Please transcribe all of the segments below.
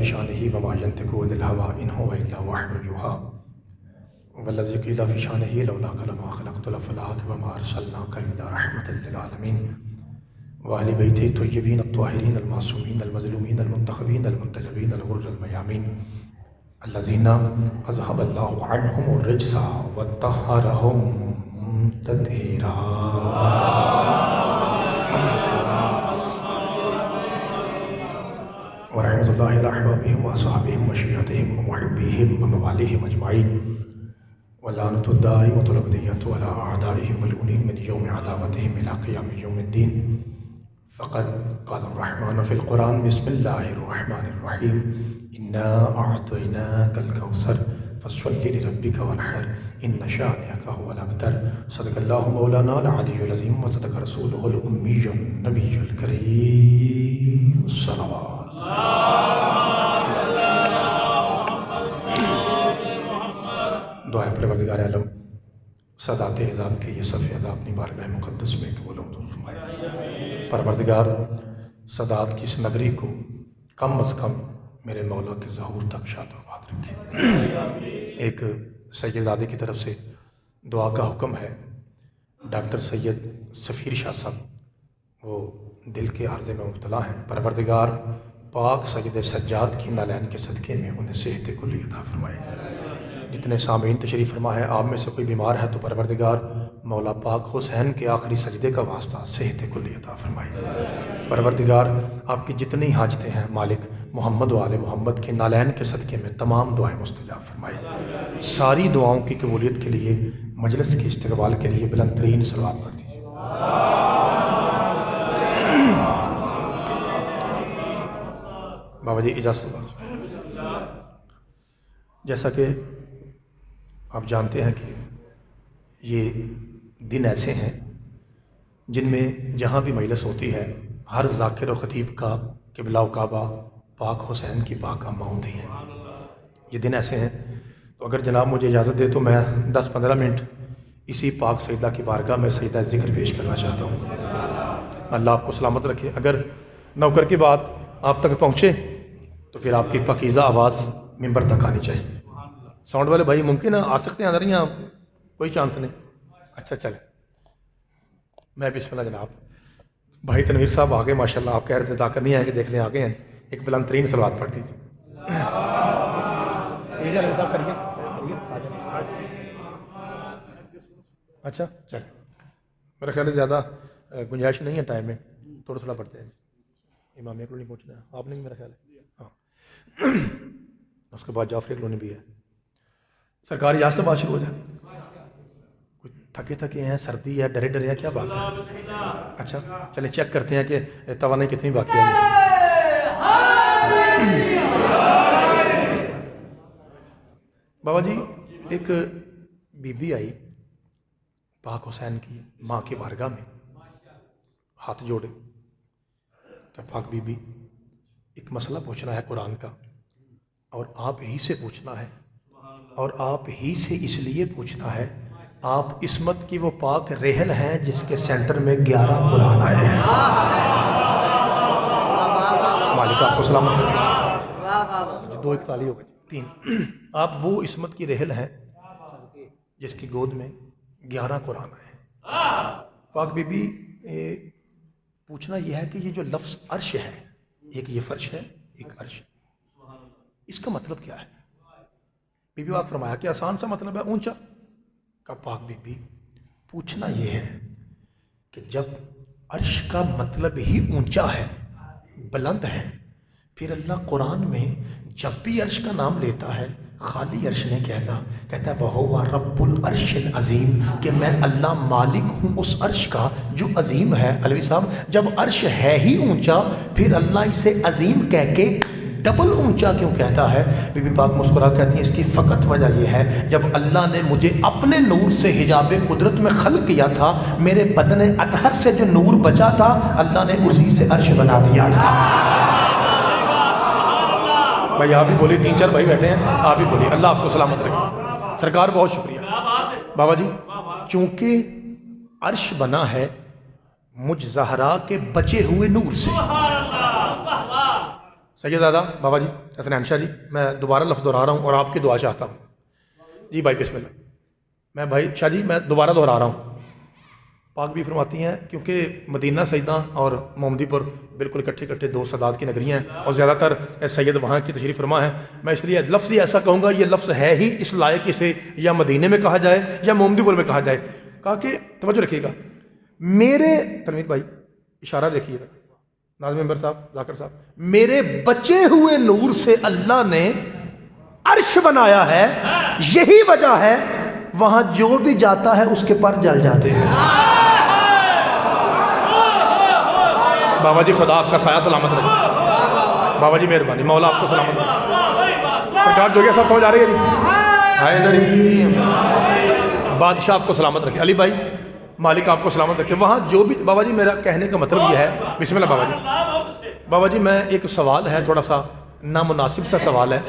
في شانه وما ينطق عن الهوى إن هو إلا وحي يوحى والذي قيل في شانه لولاك لما خلقت الأفلاك وما أرسلناك إلا رحمة للعالمين وأهل بيته الطيبين الطاهرين المعصومين المظلومين المنتخبين المنتجبين الغر الميامين الذين أذهب الله عنهم الرجس وطهرهم تطهيرا. ورحمة الله على أحبابهم وأصحابهم وشيعتهم ومحبيهم ومواليهم أجمعين واللعنة الدائمة الأبدية على أعدائهم ملعونين من يوم عداوتهم إلى قيام يوم الدين. فقد قال الرحمن في القرآن بسم الله الرحمن الرحيم إنا أعطيناك الكوثر فصل لربك وانحر إن شانئك هو الأبتر. صدق الله مولانا العلي العظيم وصدق رسوله الأمي النبي الكريم. الصلوات. دعائے پروردگار عالم سادات اعظام کے یہ صف عذاب اپنی بارگاہ مقدس میں قبول منظور فرمائے. پروردگار سادات کی اس نگری کو کم از کم میرے مولا کے ظہور تک شاد و آباد رکھے. ایک سیدزادے کی طرف سے دعا کا حکم ہے. ڈاکٹر سید سفیر شاہ صاحب وہ دل کے عارضے میں مبتلا ہیں. پروردگار پاک سید سجاد کی نالین کے صدقے میں انہیں صحت کلی عطا فرمائے. جتنے سامعین تشریف فرما ہے آپ میں سے کوئی بیمار ہے تو پروردگار مولا پاک حسین کے آخری سجدے کا واسطہ صحت کلی عطا فرمائے. پروردگار آپ کی جتنی حاجتیں ہیں مالک محمد و آل محمد کے نالین کے صدقے میں تمام دعائیں مستجاب فرمائے. ساری دعاؤں کی قبولیت کے لیے مجلس کے استقبال کے لیے بلند ترین صلوات پڑھ دیجیے. بابا جی اجازت. جیسا کہ آپ جانتے ہیں کہ یہ دن ایسے ہیں جن میں جہاں بھی مجلس ہوتی ہے ہر ذاکر و خطیب کا قبلہ و کعبہ پاک حسین کی پاک اماں ہوتی ہیں. یہ دن ایسے ہیں تو اگر جناب مجھے اجازت دے تو میں 10-15 منٹ اسی پاک سیدہ کی بارگاہ میں سجدہ ذکر پیش کرنا چاہتا ہوں. اللہ آپ کو سلامت رکھے. اگر نوکر کی بات آپ تک پہنچے تو پھر آپ کی پاکیزہ آواز ممبر تک آنی چاہیے. ساؤنڈ والے بھائی ممکن ہے آ سکتے ہیں اندر یا کوئی چانس نہیں؟ اچھا چلیں میں بسم اللہ. جناب بھائی تنویر صاحب آگے ماشاء اللہ آپ کہہ رہے تھے ذاکر نہیں آئے کہ دیکھ لیں آگے ہیں. ایک بلند ترین صلوات پڑھ دیجیے. اچھا چل میرا خیال ہے زیادہ گنجائش نہیں ہے ٹائم میں تھوڑا تھوڑا پڑھتے ہیں. امامیہ کلونی پہنچنا ہے آپ نہیں میرا خیال ہے. ہاں اس کے بعد جعفری کلونی بھی ہے. سرکاری یہاں سے بات شروع ہو جائے. کچھ تھکے تھکے ہیں سردی ہے ڈرے ڈرے ہیں کیا بات ہے؟ اچھا چلیں چیک کرتے ہیں کہ توانائی کتنی باقی ہے. بابا جی ایک بی بی آئی پاک حسین کی ماں کی بارگاہ میں ہاتھ جوڑے کہ پاک بی بی ایک مسئلہ پوچھنا ہے قرآن کا اور آپ ہی سے پوچھنا ہے اور آپ ہی سے اس لیے پوچھنا ہے آپ عصمت کی وہ پاک ریحل ہیں جس کے سینٹر میں 11 قرآن آئے ہیں. مالک آپ کو سلامت رکھے. 2 ایک تالی ہو گئی 3. آپ وہ عصمت کی ریحل ہیں جس کی گود میں 11 قرآن آئے ہیں. پاک بی بی پوچھنا یہ ہے کہ یہ جو لفظ عرش ہے ایک یہ فرش ہے ایک عرش اس کا مطلب کیا ہے؟ بی بی بات فرمایا کہ آسان سا مطلب ہے اونچا کا. پاک بی بی پوچھنا یہ ہے کہ جب عرش کا مطلب ہی اونچا ہے بلند ہے پھر اللہ قرآن میں جب بھی عرش کا نام لیتا ہے خالی عرش نہیں کہتا ہے وَهُوَ رَبُّ الْعَرْشِ الْعَظِيمِ کہ میں اللہ مالک ہوں اس عرش کا جو عظیم ہے. علوی صاحب جب عرش ہے ہی اونچا پھر اللہ اسے عظیم کہہ کے ڈبل اونچا کیوں کہتا ہے؟ بی بی پاک مسکرا کہتی ہیں اس کی فقط وجہ یہ ہے جب اللہ نے مجھے اپنے نور سے حجاب قدرت میں خلق کیا تھا میرے بدن اطہر سے جو نور بچا تھا اللہ نے اسی سے عرش بنا دیا تھا. بھائی آپ بھی بولی 3-4 بھائی بیٹھے ہیں آپ بھی بولی. اللہ آپ کو سلامت رکھے. سرکار بہت شکریہ. بابا جی چونکہ عرش بنا ہے مجھ زہرا کے بچے ہوئے نور سے. سید دادا بابا جی حسنین شاہ جی، میں دوبارہ لفظ دہرا رہا ہوں اور آپ کی دعا چاہتا ہوں. جی بھائی بسم اللہ. میں بھائی شاہ جی میں دوبارہ دہرا رہا ہوں. پاک بھی فرماتی ہیں کیونکہ مدینہ سیدہ اور محمدی پور بالکل اکٹھے دو سادات کی نگریاں ہیں اور زیادہ تر سید وہاں کی تشریف فرما ہے. میں اس لیے لفظ ہی ایسا کہوں گا، یہ لفظ ہے ہی اس لائق اسے یا مدینے میں کہا جائے یا محمدی پور میں کہا جائے. کہا کہ توجہ رکھیے گا، میرے تنویر بھائی اشارہ دیکھیے گا، ناظم ممبر صاحب، ذاکر صاحب، میرے بچے ہوئے نور سے اللہ نے عرش بنایا ہے، یہی وجہ ہے وہاں جو بھی جاتا ہے اس کے پر جل جاتے ہیں. بابا جی خدا آپ کا سایہ سلامت رکھے. بابا جی مہربانی، مولا آپ کو سلامت رکھے. سرکار جو گیا سب سمجھ آ رہی ہے جی؟ حیدری بادشاہ آپ کو سلامت رکھے. علی بھائی مالک آپ کو سلامت رکھے. وہاں جو بھی بابا جی، میرا کہنے کا مطلب یہ ہے، بسم اللہ بابا جی. بابا جی میں ایک سوال ہے، تھوڑا سا نامناسب سا سوال ہے،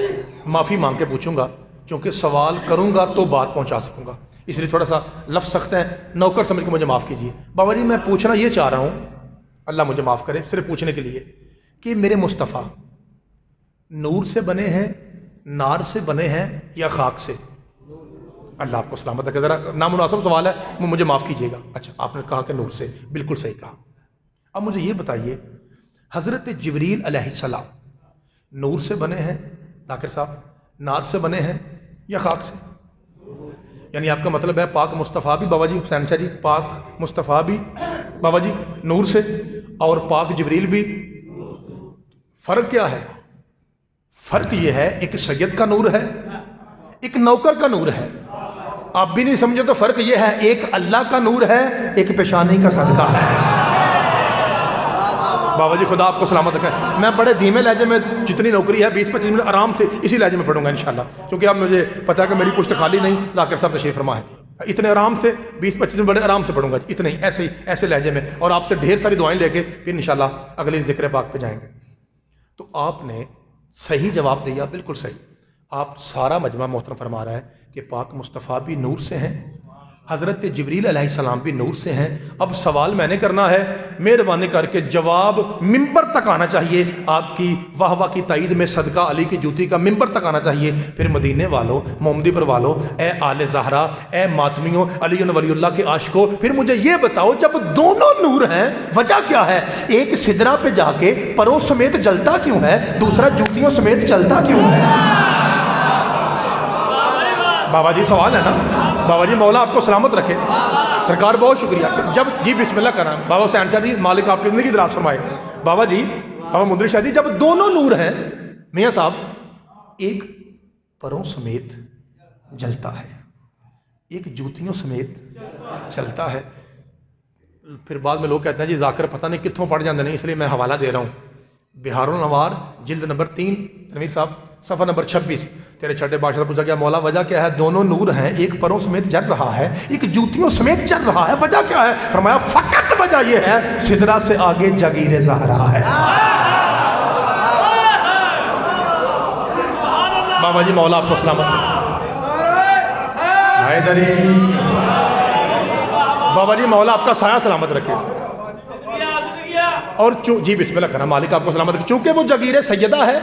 معافی مانگ کے پوچھوں گا کیونکہ سوال کروں گا تو بات پہنچا سکوں گا، اس لیے تھوڑا سا لفظ سخت ہیں، نوکر سمجھ کے مجھے معاف کیجیے. بابا جی میں پوچھنا یہ چاہ رہا ہوں، اللہ مجھے معاف کرے، صرف پوچھنے کے لیے کہ میرے مصطفیٰ نور سے بنے ہیں، نار سے بنے ہیں یا خاک سے؟ اللہ آپ کو سلامت رکھے. ذرا نامناسب سوال ہے، مجھے معاف کیجیے گا. اچھا آپ نے کہا کہ نور سے، بالکل صحیح کہا. اب مجھے یہ بتائیے، حضرت جبریل علیہ السلام نور سے بنے ہیں ذاکر صاحب، نار سے بنے ہیں یا خاک سے؟ یعنی آپ کا مطلب ہے پاک مصطفیٰ بھی بابا جی حسین شاہ جی، پاک مصطفیٰ بھی بابا جی نور سے اور پاک جبریل بھی. فرق کیا ہے؟ فرق یہ ہے ایک سید کا نور ہے، ایک نوکر کا نور ہے. آپ بھی نہیں سمجھے تو فرق یہ ہے، ایک اللہ کا نور ہے، ایک پیشانی کا صدقہ ہے. بابا جی خدا آپ کو سلامت رکھے. میں بڑے دھیمے لہجے میں، جتنی نوکری ہے 20-25 منٹ آرام سے اسی لہجے میں پڑھوں گا انشاءاللہ، کیونکہ اب مجھے پتا ہے کہ میری پشت خالی نہیں. ذاکر صاحب تشریف فرما ہے، اتنے آرام سے 20-25 منٹ بڑے آرام سے پڑھوں گا، اتنے ہی ایسے لہجے میں، اور آپ سے ڈھیر ساری دعائیں لے کے پھر انشاءاللہ اگلی ذکر پاک پہ جائیں گے. تو آپ نے صحیح جواب دیا، بالکل صحیح. آپ سارا مجمع محترم فرما رہا ہے کہ پاک مصطفیٰ بھی نور سے ہیں، حضرت جبریل علیہ السلام بھی نور سے ہیں. اب سوال میں نے کرنا ہے، مہربانی کر کے جواب ممبر تک آنا چاہیے. آپ کی واہ واہ کی تائید میں صدقہ علی کی جوتی کا ممبر تک آنا چاہیے. پھر مدینے والوں، محمدی پر والوں، اے آل زہرا، اے ماتمیوں، علی ولی اللہ کے عاشقوں، پھر مجھے یہ بتاؤ جب دونوں نور ہیں وجہ کیا ہے؟ ایک سدرہ پہ جا کے پروں سمیت جلتا کیوں ہے، دوسرا جوتیوں سمیت چلتا کیوں ہے؟ بابا جی سوال ہے نا. بابا جی مولا آپ کو سلامت رکھے. سرکار بہت شکریہ. جب جی بسم اللہ کرنا. بابا حسین شاہ جی مالک آپ کی زندگی دراز فرمائے. بابا جی، بابا مدری شاہ جی، جب دونوں نور ہیں میاں صاحب، ایک پروں سمیت جلتا ہے، ایک جوتیوں سمیت چلتا ہے. پھر بعد میں لوگ کہتے ہیں جی ذاکر پتہ نہیں کتوں پڑھ جاندے نہیں، اس لیے میں حوالہ دے رہا ہوں. بہار الانوار جلد نمبر 3 تنویر صاحب صفحہ نمبر 26. تیرے چھٹے بادشاہ پوچھا گیا مولا وجہ کیا ہے؟ دونوں نور ہیں، ایک پروں سمیت چل رہا ہے، ایک جوتیوں سمیت چل رہا ہے، وجہ کیا ہے؟ فرمایا فقط وجہ یہ ہے سدرہ سے آگے جگیر زہرا ہے. بابا جی مولا آپ کو سلامت رکھے. حیدری بابا جی مولا آپ کا سایہ سلامت رکھے. اور جی بسم اللہ کرنا. مالک آپ کو سلامت رکھے. چونکہ وہ جگیر سیدہ ہے،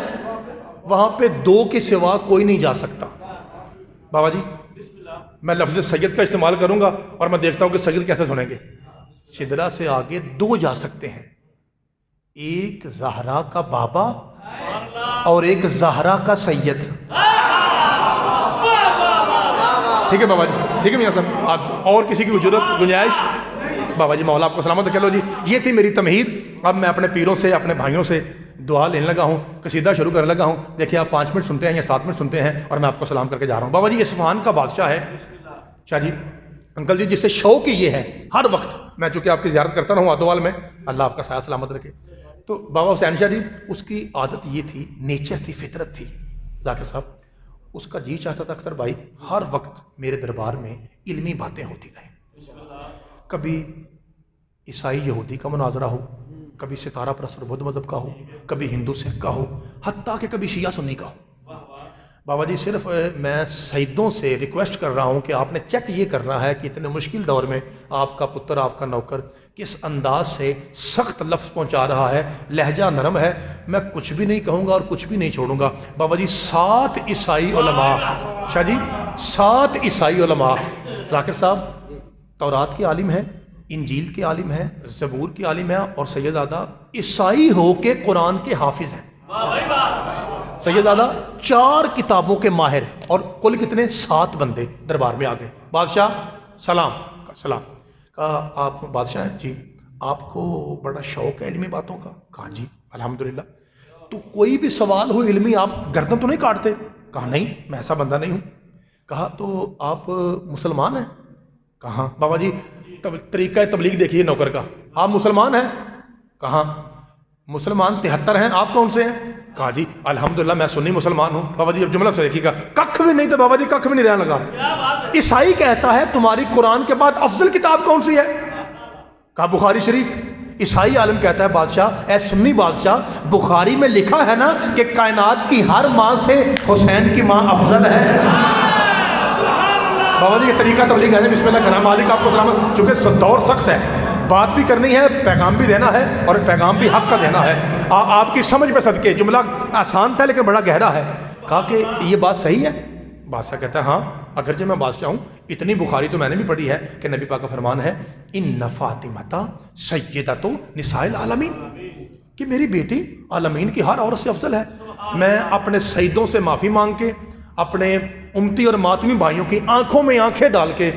وہاں پہ دو کے سوا کوئی نہیں جا سکتا. بابا جی میں لفظ سید کا استعمال کروں گا اور میں دیکھتا ہوں کہ سید کیسے سنیں گے. سدرہ سے آگے دو جا سکتے ہیں، ایک زہرا کا بابا اور ایک زہرا کا سید. ٹھیک ہے بابا جی، ٹھیک ہے میاں صاحب. اور کسی کی ضرورت گنجائش؟ بابا جی مولا آپ کو سلامت. چلو جی یہ تھی میری تمہید. اب میں اپنے پیروں سے، اپنے بھائیوں سے دعا لینے لگا ہوں، قصیدہ شروع کرنے لگا ہوں. دیکھیں آپ 5 منٹ سنتے ہیں یا 7 منٹ سنتے ہیں اور میں آپ کو سلام کر کے جا رہا ہوں. بابا جی اصفہان کا بادشاہ ہے شاہ جی انکل جی، جس سے شوق ہی یہ ہے ہر وقت میں چونکہ آپ کی زیارت کرتا رہا ہوں آدوال میں، اللہ آپ کا سایہ سلامت رکھے. تو بابا حسین شاہ جی اس کی عادت یہ تھی، نیچر تھی، فطرت تھی ذاکر صاحب، اس کا جی چاہتا تھا اختر بھائی ہر وقت میرے دربار میں علمی باتیں ہوتی رہیں. کبھی عیسائی یہودی کا مناظرہ ہو، کبھی ستارہ پرست اور بدھ مذہب کا ہو، کبھی ہندو سکھ کا ہو، حتیٰ کہ کبھی شیعہ سنی کا ہو. بابا جی صرف میں سیدوں سے ریکویسٹ کر رہا ہوں کہ آپ نے چیک یہ کرنا ہے کہ اتنے مشکل دور میں آپ کا پتر، آپ کا نوکر کس انداز سے سخت لفظ پہنچا رہا ہے، لہجہ نرم ہے، میں کچھ بھی نہیں کہوں گا اور کچھ بھی نہیں چھوڑوں گا۔ بابا جی 7 عیسائی علماء، شاہ جی 7 عیسائی علماء، ذاکر صاحب تورات کے عالم ہیں، انجیل کے عالم ہیں، زبور کے عالم ہیں، اور سیدزادہ عیسائی ہو کے قرآن کے حافظ ہیں۔ سیدزادہ 4 کتابوں کے ماہر، اور کل کتنے؟ 7 بندے دربار میں آ گئے۔ بادشاہ سلام کہا آپ بادشاہ ہیں؟ جی۔ آپ کو بڑا شوق ہے علمی باتوں کا؟ کہا جی الحمدللہ۔ تو کوئی بھی سوال ہو علمی آپ گردن تو نہیں کاٹتے؟ کہا نہیں، میں ایسا بندہ نہیں ہوں۔ کہا تو آپ مسلمان ہیں؟ کہاں؟ بابا جی طریقہ تبلیغ دیکھیے نوکر کا، آپ مسلمان ہیں؟ کہاں؟ مسلمان 73 ہیں، آپ کون سے ہیں؟ کہا جی الحمدللہ میں سنی مسلمان ہوں۔ بابا جی اب جملہ سے دیکھیے گا، ککھ بھی نہیں تھا بابا جی، ککھ بھی نہیں رہنے لگا۔ عیسائی کہتا ہے تمہاری قرآن کے بعد افضل کتاب کون سی ہے؟ کہا بخاری شریف۔ عیسائی عالم کہتا ہے بادشاہ، اے سنی بادشاہ، بخاری میں لکھا ہے نا کہ کائنات کی ہر ماں سے حسین کی ماں افضل ہے۔ بابا جی یہ طریقہ تبلیغ ہے، بسم اللہ کرام، مالک آپ کو سلامت۔ چونکہ دور سخت ہے، بات بھی کرنی ہے، پیغام بھی دینا ہے، اور پیغام بھی حق کا دینا ہے۔ آپ کی سمجھ پہ صدقے، جملہ آسان تھا لیکن بڑا گہرا ہے۔ کہا کہ یہ بات صحیح ہے؟ بادشاہ کہتا ہے ہاں، اگرچہ میں بادشاہ ہوں، اتنی بخاری تو میں نے بھی پڑھی ہے کہ نبی پاک کا فرمان ہے ان فاطمہ سیدۃ نساء العالمین، کہ میری بیٹی عالمین کی ہر عورت سے افضل ہے۔ میں اپنے سیدوں سے معافی مانگ کے، اپنے امتی اور ماتمی بھائیوں کی آنکھوں میں آنکھیں ڈال کے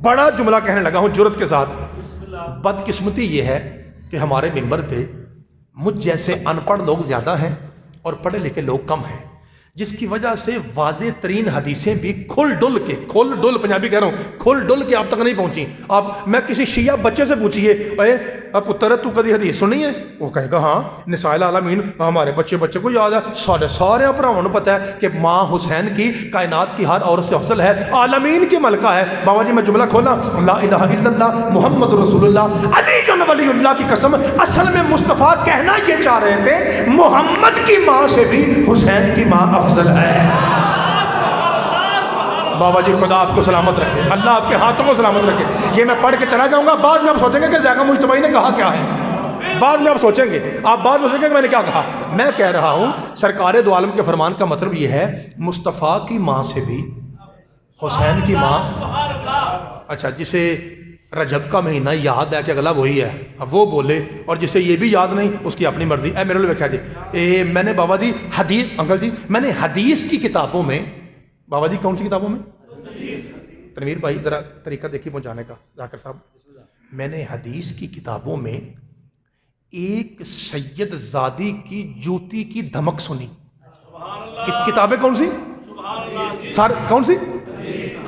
بڑا جملہ کہنے لگا ہوں جرأت کے ساتھ۔ بدقسمتی یہ ہے کہ ہمارے منبر پہ مجھ جیسے ان پڑھ لوگ زیادہ ہیں اور پڑھے لکھے لوگ کم ہیں، جس کی وجہ سے واضح ترین حدیثیں بھی کھل ڈل پنجابی کہہ رہا ہوں، کھل ڈل کے آپ تک نہیں پہنچی۔ آپ میں کسی شیعہ بچے سے پوچھئے اے پتر تو کدی حدیث سنی ہے؟ وہ کہے گا ہاں نساء العالمین، ہمارے بچے کو یاد ہے، سارے بھراؤں کو پتہ ہے کہ ماں حسین کی کائنات کی ہر عورت سے افضل ہے، عالمین کی ملکہ ہے۔ بابا جی میں جملہ کھولا، لا الہ الا اللہ محمد رسول اللہ علی ولی اللہ کی قسم، اصل میں مصطفیٰ کہنا یہ چاہ رہے تھے محمد کی ماں سے بھی حسین کی ماں افضل ہے۔ بابا جی خدا آپ کو سلامت رکھے، اللہ آپ کے ہاتھوں کو سلامت رکھے۔ یہ میں پڑھ کے چلا جاؤں گا، بعد میں آپ سوچیں گے کہ ذائقہ مجتبی نے کہا کیا ہے، بعد میں آپ سوچیں گے، کہ میں نے کیا کہا۔ میں کہہ رہا ہوں سرکار دو عالم کے فرمان کا مطلب یہ ہے مصطفیٰ کی ماں سے بھی حسین کی ماں۔ اچھا جسے رجب کا مہینہ یاد ہے کہ اگلا وہی ہے، اب وہ بولے، اور جسے یہ بھی یاد نہیں اس کی اپنی مرضی۔ اے میرے لوگ کیا جی، میں نے بابا جی انکل جی میں نے حدیث کی کتابوں میں، بابا جی کون سی کتابوں میں؟ تنویر بھائی ذرا طریقہ دیکھیے پہنچانے کا، ذاکر صاحب، میں نے حدیث کی کتابوں میں ایک سید زادی کی جوتی کی دھمک سنی۔ کتابیں کون سی؟ کون سی؟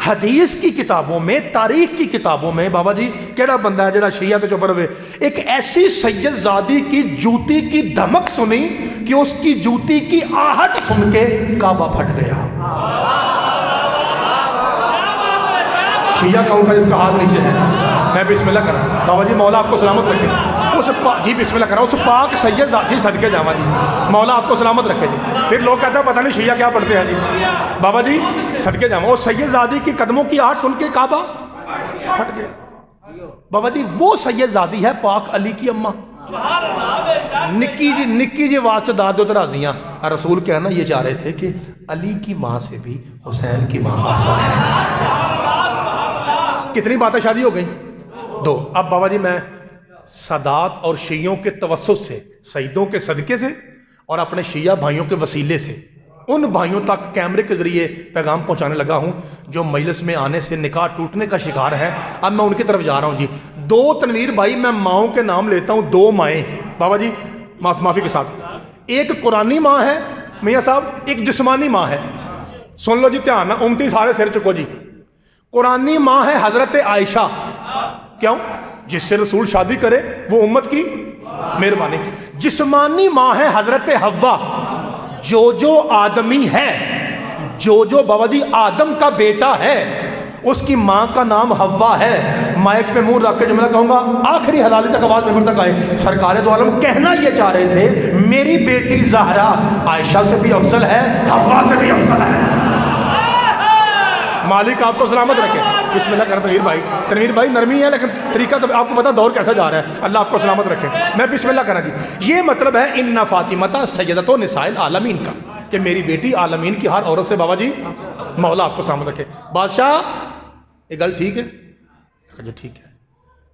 حدیث کی کتابوں میں، تاریخ کی کتابوں میں بابا جی کیڑا بندہ ہے جڑا شیعہ تو چپر ہوئے، ایک ایسی سید زادی کی جوتی کی دھمک سنی کہ اس کی جوتی کی آہٹ سن کے کعبہ پھٹ گیا۔ شیعہ کون سا جس کا ہاتھ نیچے ہے؟ میں بسم اللہ کرا بابا جی، مولا آپ کو سلامت رکھے۔ جی بسم اللہ کرا، اس پاک سید جی صدقے جاواں جی، مولا آپ کو سلامت رکھے جی۔ پھر لوگ کہتے ہیں پتہ نہیں شیعہ کیا پڑھتے ہیں جی، بابا جی صدقے جاواں، اس سید زادی کی قدموں کی آہٹ سن کے کعبہ پھٹ گیا۔ بابا جی وہ سید زادی ہے پاک علی کی اماں، نکی جی واسطے داد اترا دیاں۔ رسول کہنا یہ چاہ رہے تھے کہ علی کی ماں سے بھی حسین کی ماں افضل ہے۔ کتنی باتیں شادی ہو گئی؟ 2۔ اب بابا جی میں سادات اور شیعوں کے توسط سے، سیدوں کے صدقے سے اور اپنے شیعہ بھائیوں کے وسیلے سے ان بھائیوں تک کیمرے کے ذریعے پیغام پہنچانے لگا ہوں جو مجلس میں آنے سے نکاح ٹوٹنے کا شکار ہے۔ اب میں ان کی طرف جا رہا ہوں جی۔ 2 تنویر بھائی میں ماؤں کے نام لیتا ہوں، 2 مائیں بابا جی معافی کے ساتھ، ایک قرآنی ماں ہے میاں صاحب، ایک جسمانی ماں ہے۔ سن لو جی دھیان نہ، امتی سارے سر چکو جی۔ قرآنی ماں ہے حضرت عائشہ، کیوں؟ جس سے رسول شادی کرے وہ امت کی مہربانی۔ جسمانی ماں ہے حضرت حوا، جو آدمی ہے، جو بابا جی آدم کا بیٹا ہے اس کی ماں کا نام حوا ہے۔ مائک پہ منہ رکھ کے جملہ کہوں گا، آخری حلالی تک آواز ممبر تک آئے۔ سرکار دو عالم کہنا یہ چاہ رہے تھے میری بیٹی زہرا عائشہ سے بھی افضل ہے، حوا سے بھی افضل ہے۔ مالک آپ کو سلامت رکھے. بسم اللہ کریں تنویر بھائی نرمی ہے لیکن طریقہ تو آپ کو پتا دور کیسا جا رہا ہے. اللہ آپ کو سلامت رکھے. میں بسم اللہ کرنا جی. یہ مطلب ہے ان فاطمہ سیدۃ نساء العالمین کا کہ میری بیٹی عالمین کی ہر عورت سے بابا جی مولا آپ کو سلامت رکھے. بادشاہ یہ گل ٹھیک ہے؟ کہا جی ٹھیک ہے.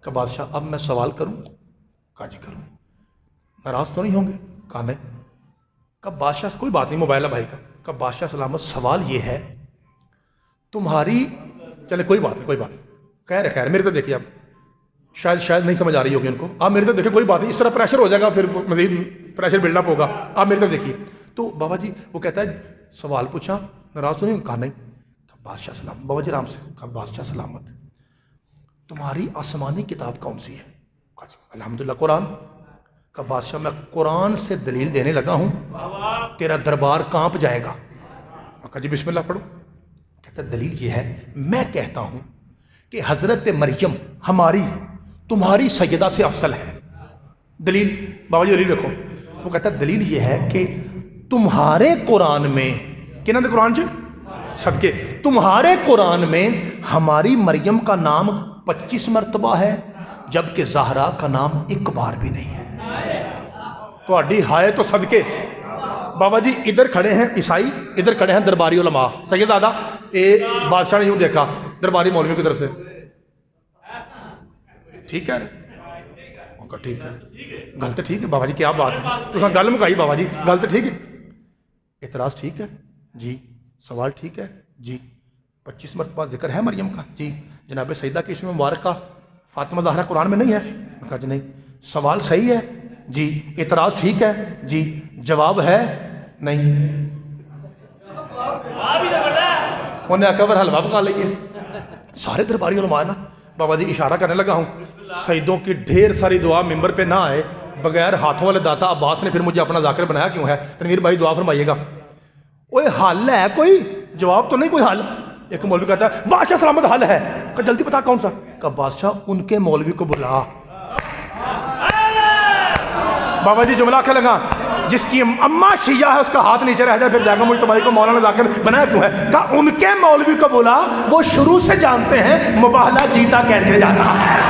کہ بادشاہ اب میں سوال کروں؟ کہا جی کروں. ناراض تو نہیں ہوں گے؟ کہا نہیں. کہ بادشاہ سے کوئی بات نہیں، موبائل ہے بھائی کا. کہ بادشاہ سلامت سوال یہ ہے تمہاری، چلے کوئی بات نہیں کوئی بات نہیں، خیر میرے تو دیکھیے آپ شاید نہیں سمجھ آ رہی ہوگی ان کو. آپ میرے تو دیکھیں کوئی بات نہیں، اس طرح پریشر ہو جائے گا، پھر مزید پریشر بلڈ اپ ہوگا. آپ میرے تو دیکھیے. تو بابا جی وہ کہتا ہے سوال پوچھا، ناراض تو نہیں؟ کہا نہیں. بادشاہ سلامت. بابا جی آرام سے. کہا بادشاہ سلامت تمہاری آسمانی کتاب کون سی ہے؟ کہا جی الحمدللہ قرآن. کہ بادشاہ میں قرآن سے دلیل دینے لگا ہوں، تیرا دربار کانپ جائے گا. کہا جی بسم اللہ پڑھو. کہتا دلیل یہ ہے، میں کہتا ہوں کہ حضرت مریم ہماری تمہاری سیدہ سے افضل ہے. دلیل بابا جی دلیل دیکھو. وہ کہتا دلیل یہ ہے کہ تمہارے قرآن میں کنہاں دے قرآن صدقے تمہارے قرآن میں ہماری مریم کا نام 25 مرتبہ ہے، جبکہ زہرا کا نام ایک بار بھی نہیں ہے. تو اڈی ہائے تو صدقے. بابا جی ادھر کھڑے ہیں عیسائی، ادھر کھڑے ہیں درباری علماء. سید دادا اے بادشاہ نے یوں دیکھا درباری مولوی کی طرف سے، ٹھیک ہے ٹھیک ہے غلط ٹھیک ہے بابا جی کیا بات ہے تو گل مکائی. بابا جی غلط ٹھیک ہے، اعتراض ٹھیک ہے جی، سوال ٹھیک ہے جی، 25 مرتبہ ذکر ہے مریم کا جی، جناب سیدہ کے اسم مبارکہ فاطمہ زہرا قرآن میں نہیں ہے. کہا جی نہیں. سوال صحیح ہے جی، اعتراض ٹھیک ہے جی، جواب ہے نہیں. انہیں آکھا پر حلوہ پکا لئیے. سارے درباری علماء نا. بابا جی اشارہ کرنے لگا ہوں سیدوں کی ڈھیر ساری دعا ممبر پہ نہ آئے بغیر ہاتھوں والے داتا عباس نے پھر مجھے اپنا ذاکر بنایا کیوں ہے؟ تنویر بھائی دعا فرمائیے گا. اوے حل ہے کوئی؟ جواب تو نہیں کوئی حل. ایک مولوی کہتا ہے بادشاہ سلامت حل ہے. کہ جلدی بتا کون سا؟ کہ بادشاہ ان کے مولوی کو بلا. بابا جی جملہ کیا لگا؟ جس کی اماں شیعہ ہے اس کا ہاتھ نیچے رہ جائے پھر جائے گا مجتبائی کو مولانا ذاکر بنایا کیوں ہے؟ کہا ان کے مولوی کو بولا، وہ شروع سے جانتے ہیں مباہلہ جیتا کیسے جاتا ہے.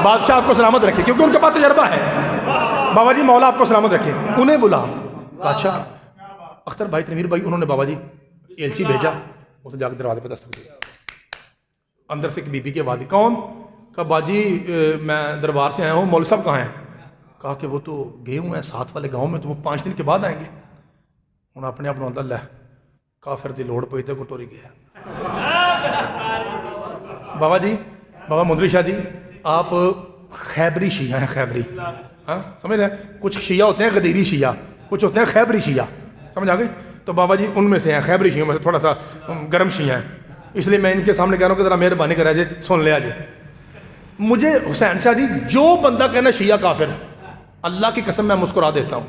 بادشاہ آپ کو سلامت رکھے کیونکہ ان کے پاس تجربہ ہے. بابا جی مولا آپ کو سلامت رکھے. انہیں بلا. کہا اچھا اختر بھائی تنویر بھائی. انہوں نے بابا جی ایلچی بھیجا، اسے جا کے دروازے پہ دستک دیا. اندر سے ایک بی بی کی آواز. کون؟ کہا باجی میں دربار سے آیا ہوں، مول صاحب کہاں ہیں؟ کہا کہ وہ تو گئے ہوئے ہیں ساتھ والے گاؤں میں، تو وہ 5 دن کے بعد آئیں گے. انہوں نے اپنے آپ نے لے کافر دی لوڑ پئی تے کو ٹوری گیا. بابا جی بابا مندری شاہ جی آپ خیبری شیعہ ہیں. خیبری ہاں سمجھ رہے ہیں؟ کچھ شیعہ ہوتے ہیں غدیری شیعہ، کچھ ہوتے ہیں خیبری شیعہ. سمجھ آ گئی؟ تو بابا جی ان میں سے ہیں، خیبری شیعہ میں سے تھوڑا سا گرم شیعہ ہیں. اس لیے میں ان کے سامنے کہہ رہا ہوں کہ ذرا مہربانی کرا جائے سن لیا جائے. مجھے حسین شاہ جی جو بندہ کہنا شیعہ کافر، اللہ کی قسم میں مسکرا دیتا ہوں.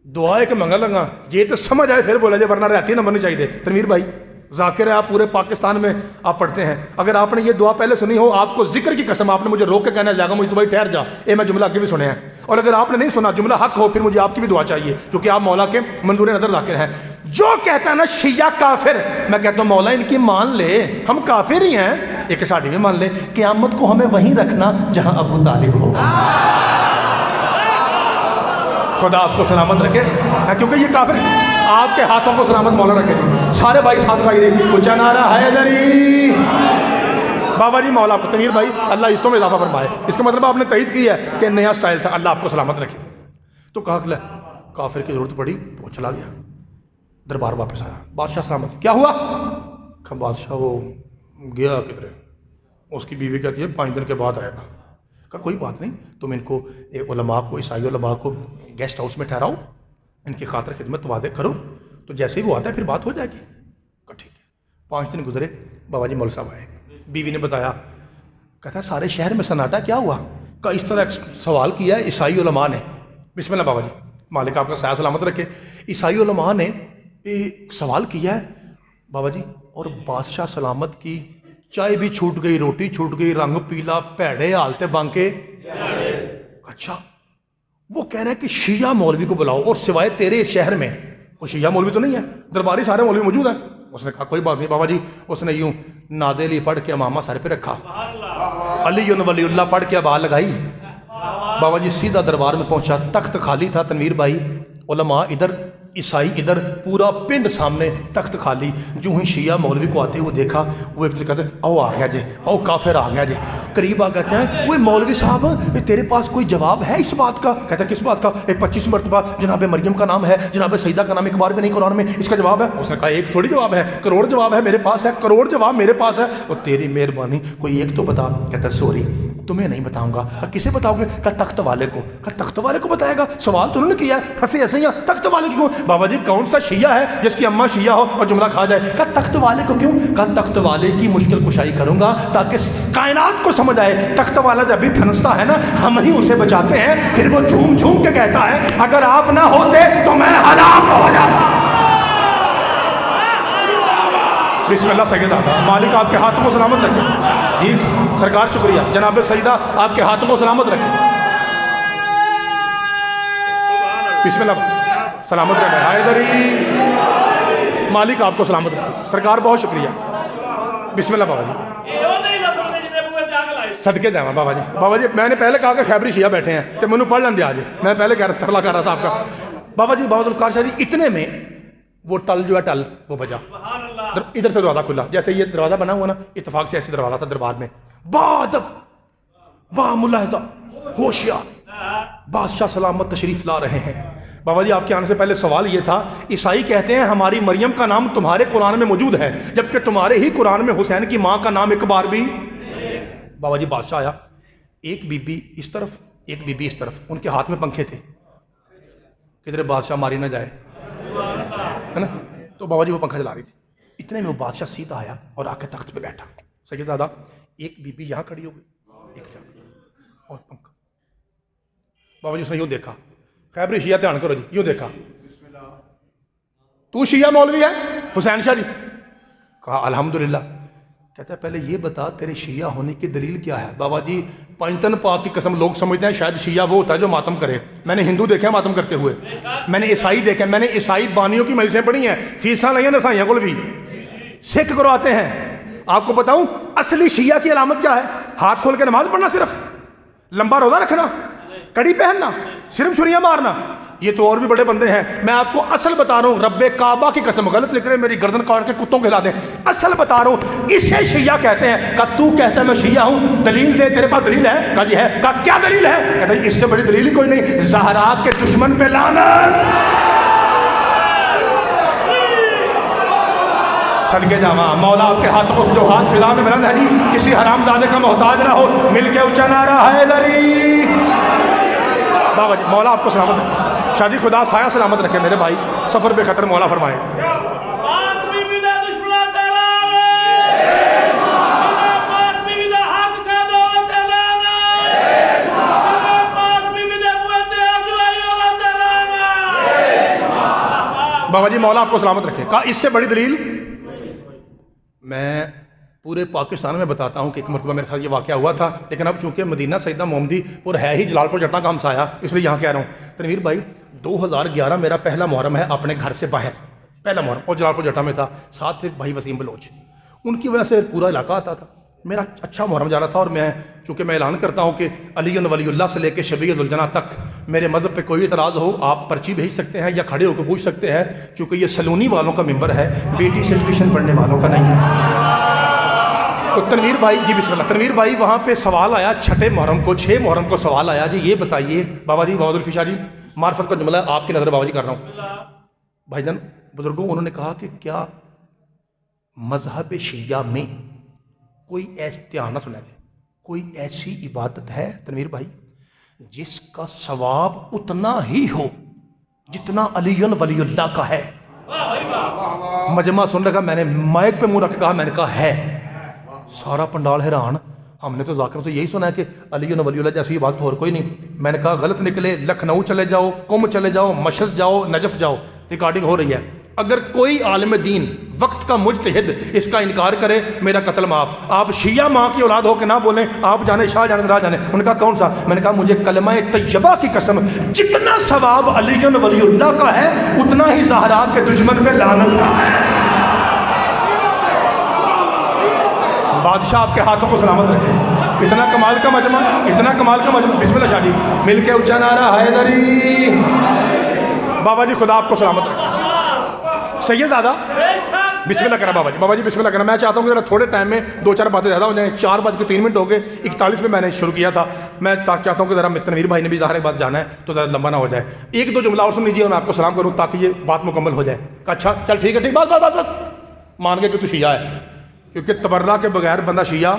دعا ہے کہ منگا لگا یہ تو سمجھ آئے پھر بولا جائے، ورنہ رہتی نہ بننی چاہیے. تنویر بھائی ذاکر ہے آپ پورے پاکستان میں آپ پڑھتے ہیں، اگر آپ نے یہ دعا پہلے سنی ہو آپ کو ذکر کی قسم آپ نے مجھے روک کے کہنا جائے گا مجھے تو بھائی ٹھہر جا، اے میں جملہ آگے بھی سنے ہیں. اور اگر آپ نے نہیں سنا جملہ حق ہو پھر مجھے آپ کی بھی دعا چاہیے کیونکہ آپ مولا کے منظور نظر ذاکر ہیں. جو کہتا ہے نا شیعہ کافر، میں کہتا ہوں مولا ان کی مان لے، ہم کافر ہی ہیں. ایک ساڑھی بھی مان لے، قیامت کو ہمیں وہیں رکھنا جہاں ابو طالب ہوگا. خدا آپ کو سلامت رکھے کیونکہ یہ کافر آپ کے ہاتھوں کو سلامت مولا رکھے جی. سارے بھائی ساتھ لائیے اونچا نعرہ حیدری. بابا جی مولا کو تنویر بھائی اللہ عزتوں میں اضافہ فرمائے. اس کا مطلب آپ نے تائید کی ہے کہ نیا سٹائل تھا. اللہ آپ کو سلامت رکھے. تو کہا کہ کافر کی ضرورت پڑی تو وہ چلا گیا. دربار واپس آیا. بادشاہ سلامت. کیا ہوا؟ کہ بادشاہ وہ گیا کدھر، اس کی بیوی کہتی ہے 5 دن کے بعد آئے گا. کہ کوئی بات نہیں، تم ان کو علماء کو عیسائی علماء کو گیسٹ ہاؤس میں ٹھہراؤ، ان کی خاطر خدمت واضح کرو، تو جیسے ہی وہ آتا ہے پھر بات ہو جائے گی. کہ ٹھیک ہے. 5 دن گزرے. بابا جی مول صاحب آئے. بیوی نے بتایا. کہتا سارے شہر میں سناٹا کیا ہوا؟ کہ اس طرح سوال کیا ہے عیسائی علماء نے. بسم اللہ بابا جی مالک آپ کا سایہ سلامت رکھے. عیسائی علماء نے سوال کیا ہے بابا جی، اور بادشاہ سلامت کی چائے بھی چھوٹ گئی، روٹی چھوٹ گئی، رنگ پیلا، پیڑے حالتے بانکے. اچھا وہ کہہ رہے ہیں کہ شیعہ مولوی کو بلاؤ، اور سوائے تیرے اس شہر میں کوئی شیعہ مولوی تو نہیں ہے. درباری سارے مولوی موجود ہیں. اس نے کہا کوئی بات نہیں بابا جی. اس نے یوں ناد علی پڑھ کے امامہ سر پہ رکھا, علی ولی اللہ پڑھ کے ابا لگائی. بابا جی سیدھا دربار میں پہنچا. تخت خالی تھا تنویر بھائی, علماء ادھر, عیسائی ادھر, پورا پنڈ سامنے, تخت خالی. جو ہی شیعہ مولوی کو آتے ہوئے دیکھا, وہ ایک تو کہتے ہیں او آ گیا جی, او کافر آ گیا جی. قریب آ کہتے ہیں وہ مولوی صاحب تیرے پاس کوئی جواب ہے اس بات کا؟ کہتا ہے کس بات کا؟ 25 مرتبہ جناب مریم کا نام ہے, جناب سیدہ کا نام ایک بار بھی نہیں قرآن میں, اس کا جواب ہے؟ اس نے کہا ایک تھوڑی جواب ہے, کروڑ جواب ہے میرے پاس ہے, کروڑ جواب میرے پاس ہے. اور تیری مہربانی کوئی ایک تو بتا. کہتا ہے سوری تمہیں نہیں بتاؤں گا. کہا کسے بتاؤ گے؟ کہا تخت والے کو. کہا تخت والے کو بتائے گا؟ سوال تو انہوں نے کیا ہے, پھنسے ایسے ہی تخت والے کی کیوں؟ بابا جی کون سا شیعہ ہے جس کی اماں شیعہ ہو اور جملہ کھا جائے؟ کہا تخت والے کو کیوں؟ کہا تخت والے کی مشکل کشائی کروں گا تاکہ کائنات کو سمجھ آئے. تخت والا جب بھی پھنستا ہے نا, ہم ہی اسے بچاتے ہیں. پھر وہ جھوم جھوم کے کہتا ہے اگر آپ نہ ہوتے تو میں ہلاک ہو جاتا. بسم اللہ سید آدھا. مالک آپ کے ہاتھوں کو سلامت رکھے. جی سرکار شکریہ. جناب سیدہ آپ کے ہاتھوں کو سلامت رکھے. بسم اللہ سلامت رکھے. حیدری مالک آپ کو سلامت رکھے. سرکار بہت شکریہ. بسم اللہ بابا جی. صدقے جاواں بابا جی. بابا جی میں نے پہلے کہا کہ خیبری شیعہ بیٹھے ہیں تو میں نے پڑھ لیں دے آج. میں پہلے کہہ رہا تھرلا کر رہا تھا آپ کا. بابا جی بابا ذوالفقار شاہ جی اتنے میں وہ ٹل جو ہے ٹل وہ بجا. ادھر سے دروازہ کھلا, جیسے یہ دروازہ بنا ہوا نا, اتفاق سے ایسے دروازہ تھا دربار میں. بعد ملاحظہ ہوشیار بادشاہ سلامت تشریف لا رہے ہیں. بابا جی آپ کے آنے سے پہلے سوال یہ تھا, عیسائی کہتے ہیں ہماری مریم کا نام تمہارے قرآن میں موجود ہے جبکہ تمہارے ہی قرآن میں حسین کی ماں کا نام ایک بار بھی. بابا جی بادشاہ آیا, ایک بی بی اس طرف ایک بی بی اس طرف, ان کے ہاتھ میں پنکھے تھے, کدھر بادشاہ ماری نہ جائے ہے نا. تو بابا جی وہ پنکھا چلا رہی تھی. اتنے میں وہ بادشاہ سیدھا آیا اور آ کے تخت پہ بیٹھا. سید زادہ ایک بی بی یہاں کھڑی ہو گئی, ایک یہاں اور پنکھا. بابا جی اس نے یوں دیکھا, خیبری شیعہ دھیان کرو جی, یوں دیکھا, تو شیعہ مولوی ہے حسین شاہ جی؟ کہا الحمدللہ. کہتا ہے پہلے یہ بتا تیرے شیعہ ہونے کی دلیل کیا ہے؟ بابا جی پنجتن پاک کی قسم لوگ سمجھتے ہیں شاید شیعہ وہ ہوتا ہے جو ماتم کرے. میں نے ہندو دیکھے ماتم کرتے ہوئے, میں نے عیسائی دیکھے, میں نے عیسائی بانیوں کی مجلسیں پڑھی ہیں, فیساں لئی ہیں نسائیاں کو بھی, سکھ کرواتے ہیں. آپ کو بتاؤں اصلی شیعہ کی علامت کیا ہے؟ ہاتھ کھول کے نماز پڑھنا, صرف لمبا روزہ رکھنا, کڑی پہننا, صرف چھریاں مارنا. یہ تو اور بھی بڑے بندے ہیں. میں آپ کو اصل بتا رہا ہوں, رب کعبہ کی قسم, غلط لکھ رہے میری گردن کاٹ کے کتوں کے کھلا دیں. اصل بتا رہا ہوں, اسے شیعہ کہتے ہیں. کہا تو کہتا ہے میں شیعہ ہوں, دلیل دے, تیرے پاس دلیل ہے؟ کہا جی ہے. کہا کیا دلیل ہے؟ کہتا ہے اس سے بڑی دلیل ہی کوئی نہیں, زہرا کے دشمن پہ لعنت. صدقے جاواں مولا آپ کے ہاتھوں کو جو ہاتھ فضا میں بلند ہے جی, کسی حرام زادے کا محتاج نہ ہو, مل کے اونچا نعرہ حیدری. بابا جی مولا آپ کو سلامت رکھے. شاہ جی خدا سایہ سلامت رکھے میرے بھائی, سفر بے خطر مولا فرمائے. بابا جی مولا آپ کو سلامت رکھے. کہا اس سے بڑی دلیل میں پورے پاکستان میں بتاتا ہوں کہ ایک مرتبہ میرے ساتھ یہ واقعہ ہوا تھا, لیکن اب چونکہ مدینہ سیدہ محمدی اور ہے ہی جلال پور جٹا کا ہمسایہ, اس لیے یہاں کہہ رہا ہوں. تنویر بھائی 2011 میرا پہلا محرم ہے اپنے گھر سے باہر, پہلا محرم, اور جلال پور جٹا میں تھا. ساتھ تھے بھائی وسیم بلوچ, ان کی وجہ سے پورا علاقہ آتا تھا. میرا اچھا محرم جا رہا تھا, اور میں چونکہ میں اعلان کرتا ہوں کہ علی ولی اللہ سے لے کے شبیع ذوالجناح تک میرے مذہب پہ کوئی اعتراض ہو آپ پرچی بھیج سکتے ہیں یا کھڑے ہو کے پوچھ سکتے ہیں, چونکہ یہ سلونی والوں کا ممبر ہے, بیٹی سے ٹیوشن پڑھنے والوں کا نہیں ہے. تو تنویر بھائی جی بسم اللہ. تنویر بھائی وہاں پہ سوال آیا چھٹے محرم کو, 6 محرم کو سوال آیا جی یہ بتائیے بابا جی, بابا ذوالفقار شاہ جی معرفت کا جملہ ہے آپ کی نظر بابا جی کر رہا ہوں. بھائی جان بزرگوں, انہوں نے کہا کہ کیا مذہب شیعہ میں کوئی دھیان نہ سنا جائے, کوئی ایسی عبادت ہے تنویر بھائی جس کا ثواب اتنا ہی ہو جتنا علی ولی اللہ کا ہے؟ مجمع سن رکھا, میں نے مائک پہ منہ رکھ کہا, میں نے کہا ہے. سارا پنڈال حیران, ہم نے تو ذاکروں سے یہی سنا ہے کہ علی ولی اللہ جیسی عبادت اور کوئی نہیں. میں نے کہا غلط نکلے, لکھنؤ چلے جاؤ, قم چلے جاؤ, مشہد جاؤ, نجف جاؤ, ریکارڈنگ ہو رہی ہے. اگر کوئی عالم دین وقت کا مجتہد اس کا انکار کرے میرا قتل معاف. آپ شیعہ ماں کی اولاد ہو کے نہ بولیں آپ جانے شاہ جانے راہ جانے. ان کا کون سا؟ میں نے کہا مجھے کلمہ طیبہ کی قسم جتنا ثواب علی ولی اللہ کا ہے اتنا ہی زہرا کے دشمن پہ لعنت کا ہے. بادشاہ آپ کے ہاتھوں کو سلامت رکھے. اتنا کمال کا مجمع، اتنا کمال کا مجمع. بسم اللہ شاہ جی مل کے اونچا نعرہ حیدری. بابا جی خدا آپ کو سلامت رکھے. سید دادا بسم اللہ کرنا. بابا جی بسم اللہ کرنا. میں چاہتا ہوں کہ ذرا تھوڑے ٹائم میں 2-4 باتیں زیادہ ہو جائیں. 4:03 ہو گئے. 41 پہ میں نے شروع کیا تھا. میں چاہتا ہوں کہ ذرا تنویر بھائی نے بھی ظاہر بات جانا ہے تو ذرا لمبا نہ ہو جائے. 1-2 جملہ اور سن لیجیے اور میں آپ کو سلام کروں تاکہ یہ بات مکمل ہو جائے. اچھا چل ٹھیک ہے ٹھیک بس مان گئے کہ تو شیعہ ہے کیونکہ تبرہ کے بغیر بندہ شیعہ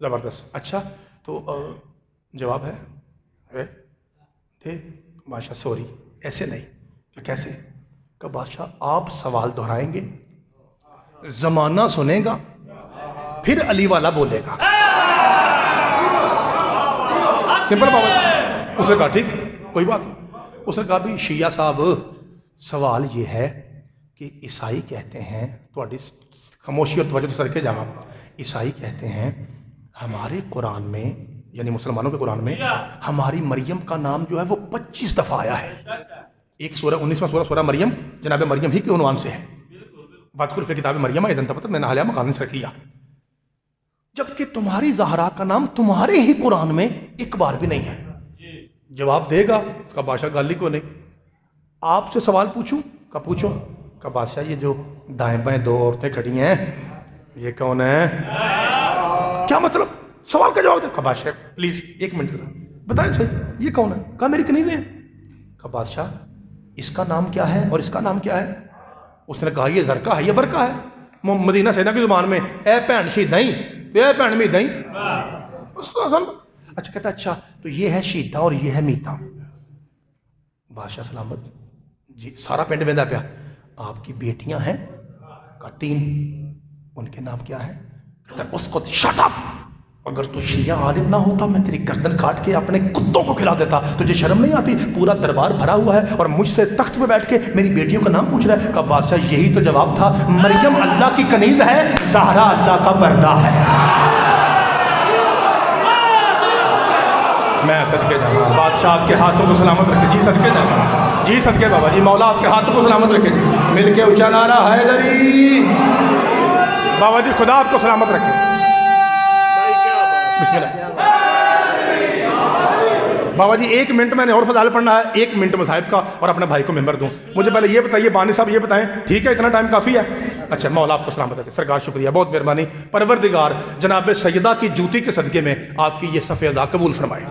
زبردست. اچھا تو جواب ہے بادشاہ سوری ایسے نہیں. کیسے؟ کہ بادشاہ آپ سوال دہرائیں گے زمانہ سنے گا پھر علی والا بولے گا. سمپل بابا جی. اس نے کہا ٹھیک کوئی بات نہیں. اس نے کہا بھی شیعہ صاحب سوال یہ ہے کہ عیسائی کہتے ہیں تھوڑی خاموشی اور توجہ صدقے جانا. عیسائی کہتے ہیں ہمارے قرآن میں یعنی مسلمانوں کے قرآن میں ہماری مریم کا نام جو ہے وہ 25 دفعہ آیا ہے. ایک سورہ 19واں سورہ مریم جناب مریم ہی کے عنوان سے ہے. واذکر فی کتاب مریم اذ انتبذت من اہلہا مکانا شرقیہ. جبکہ تمہاری زہرا کا نام تمہارے ہی قرآن میں ایک بار بھی نہیں ہے. جواب دے گا کا بادشاہ گالی کو نہیں. آپ سے سوال پوچھوں کا پوچھو کا بادشاہ یہ جو دائیں بائیں 2 عورتیں کھڑی ہیں یہ کون ہیں؟ کیا مطلب؟ سوال کا جواب دے. کا بادشاہ پلیز 1 منٹ ذرا بتائیں صحیح یہ کون ہے؟ کہا میری کنیزیں ہیں. کا بادشاہ اس کا نام کیا ہے اور اس کا نام کیا ہے؟ اس نے کہا یہ زرکا ہے یہ برکا ہے. مدینہ سیدہ کی زبان میں اے بھین شہیدائیں اے بھین میدائیں. اچھا کہتا اچھا تو یہ ہے شیدہ اور یہ ہے میتا. بادشاہ سلامت جی سارا پنڈ ویندا پیا. آپ کی بیٹیاں ہیں؟ کہا 3. ان کے نام کیا ہیں؟ کہتا اس کو شٹ اپ. اگر تو شیعہ عالم نہ ہوتا میں تیری گردن کاٹ کے اپنے کتوں کو کھلا دیتا. تجھے شرم نہیں آتی؟ پورا دربار بھرا ہوا ہے اور مجھ سے تخت پہ بیٹھ کے میری بیٹیوں کا نام پوچھ رہا ہے. کا بادشاہ یہی تو جواب تھا. مریم اللہ کی کنیز ہے زہرا اللہ کا پردہ ہے. میں صدقے جانا. بادشاہ آپ کے ہاتھوں کو سلامت رکھے. جی صدقے جانا. جی صدقے بابا جی. مولا آپ کے ہاتھوں کو سلامت رکھے. مل کے اونچا نعرہ حیدری. بابا جی خدا آپ کو سلامت رکھے. بسم اللہ. بابا جی 1 منٹ میں نے اور فضائل پڑھنا ہے. 1 منٹ مصاحب کا اور اپنے بھائی کو ممبر دوں. مجھے پہلے یہ بتائیے بانی صاحب یہ بتائیں ٹھیک ہے اتنا ٹائم کافی ہے؟ اچھا مولا آپ کو سلامت رکھے. سرکار شکریہ بہت مہربانی. پروردگار جناب سیدہ کی جوتی کے صدقے میں آپ کی یہ صف ادا قبول فرمائے.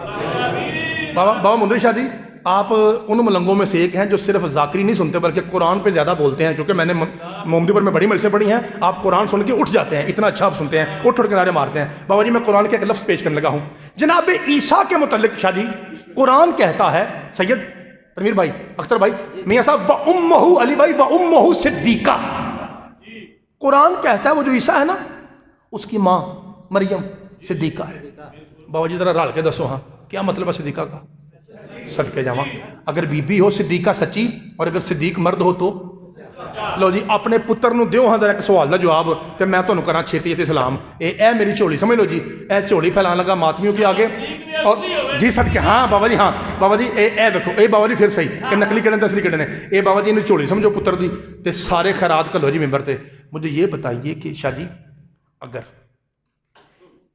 بابا مندری شاہ جی آپ ان ملنگوں میں سے ایک ہیں جو صرف ذاکری نہیں سنتے بلکہ قرآن پہ زیادہ بولتے ہیں. چونکہ میں نے مومدی پر میں بڑی مجلسیں پڑھی ہیں. آپ قرآن سن کے اٹھ جاتے ہیں اتنا اچھا آپ سنتے ہیں. اٹھ کے نعرے مارتے ہیں. بابا جی میں قرآن کے ایک لفظ پیش کرنے لگا ہوں. جناب عیسیٰ کے متعلق شاہ جی قرآن کہتا ہے سید تنویر بھائی اختر بھائی میاں صاحب وَأُمَّهُ علی بھائی وَأُمَّهُ صدیقہ. قرآن کہتا ہے وہ جو عیسیٰ ہے نا اس کی ماں مریم صدیقہ ہے. بابا جی ذرا رال کے دسو ہاں کیا مطلب ہے صدیقہ کا؟ صدقے جاواں. اگر بی بی ہو صدیقہ سچی اور اگر صدیق مرد ہو تو لو جی اپنے پتر نو دیو ہاں ذرا ایک سوال دا جواب تے میں تانوں کراں چھیتی سلام. اے میری جھولی سمجھ لو جی اے جھولی پھیلان لگا ماتمیوں کے آگے اور جی صدقے ہاں بابا جی ہاں بابا جی اے دیکھو اے بابا جی پھر صحیح کہ نقلی کڑے تے اصلی کڑے نے. اے بابا جی انہوں جھولی سمجھو پتر دی تے سارے خیرات کلو جی ممبر تے. مجھے یہ بتائیے کہ شاہ جی اگر